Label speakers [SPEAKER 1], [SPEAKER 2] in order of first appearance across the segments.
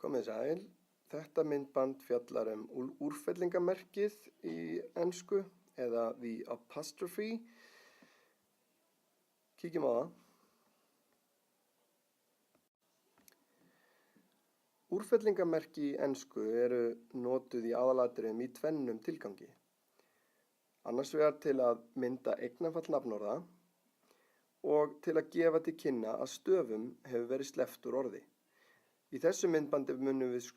[SPEAKER 1] Komið sæl. Þetta myndband fjallar úrfellingamerkið í ensku eða the apostrophe. Kíkjum á það. Úrfellingamerki í ensku eru notuð í aðalatriðum í tvennum tilgangi. Annars vegar til að mynda eignarfall nafnorða og til að gefa til kynna að stöfum hefur verið sleppt úr orði. Í þessu myndbandi munum við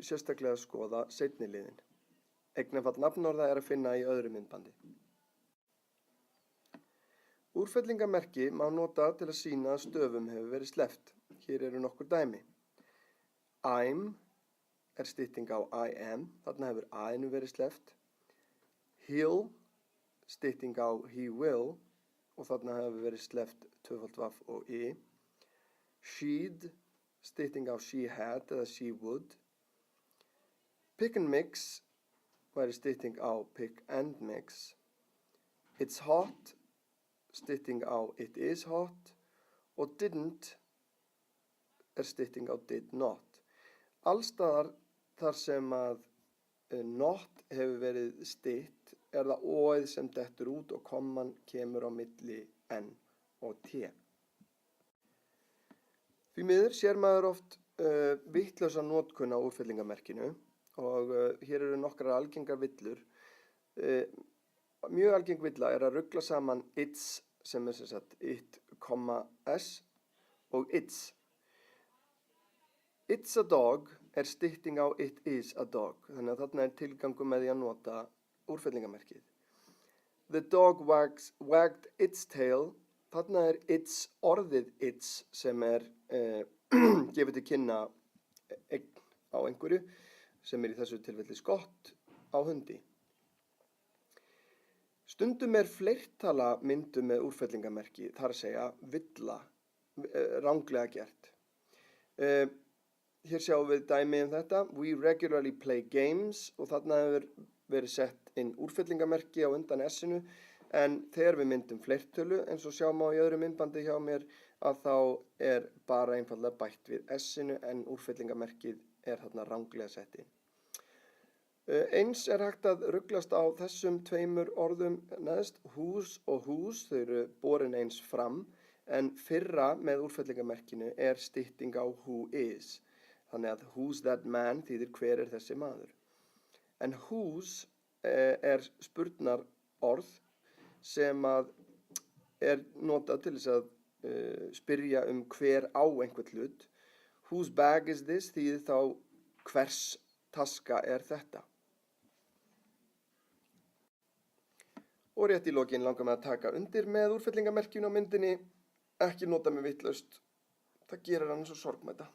[SPEAKER 1] sérstaklega skoða seinni liðinn. Eignarfall nafnorða er að finna í öðru myndbandi. Úrfellingamerki má nota til að sýna að stöfum hefur verið sleppt. Hér eru nokkur dæmi. I'm er stytting á I am, þarna hefur A-inu verið sleppt. He'll, stytting á he will, og þarna hefur verið sleppt tvöfalt og I. She'd, stytting á she had eða she would. Pick and mix væri stytting á pick and mix. It's hot, stytting á it is hot. Og didn't er stytting á did not. Allstaðar þar sem að not hefur verið stytt er það óið sem dettur út og komman kemur á milli n og t. Því miður sér maður oft vitlausa notkun á úrfellingamerkinu og hér eru nokkrar algengar villur. Mjög algeng villa er að rugla saman its sem er sem sagt it, s og its. It's a dog er stytting á it is a dog, þannig að þarna er tilgangur með því að nota úrfellingamerkið. The dog wagged its tail, þarna er its orðið its sem er gefið til kynna eign á einhverju, sem er í þessu tilfelli skott á hundi. Stundum er fleirtala myndum með úrfellingamerki, þar að segja villa, ranglega gert. Hér sjáum við dæmi þetta. We regularly play games og þarna hefur verið sett inn úrfellingamerki á undan s-inu en þegar við myndum fleirtölu eins og sjáum á í öðru myndbandi hjá mér að þá er bara einfallega bætt við s-inu en úrfellingamerkið er þarna ranglega sett inn. Eins er hægt að ruglast á þessum tveimur orðum neðst, whose og whose, þau eru borin eins fram en fyrra með úrfellingamerkinu er stytting á who is. Þannig að who's that man þýðir hver er þessi maður. En whose er spurnar orð sem að er notað til þess að spyrja hver á einhvern hlut. Whose bag is this þýðir þá hvers taska er þetta. Og rétt í lokin langar mig að taka undir með úrfellingamerkinu á myndinni. Ekki nota mig vitlaust. Það gerir hann svo sorgmæta.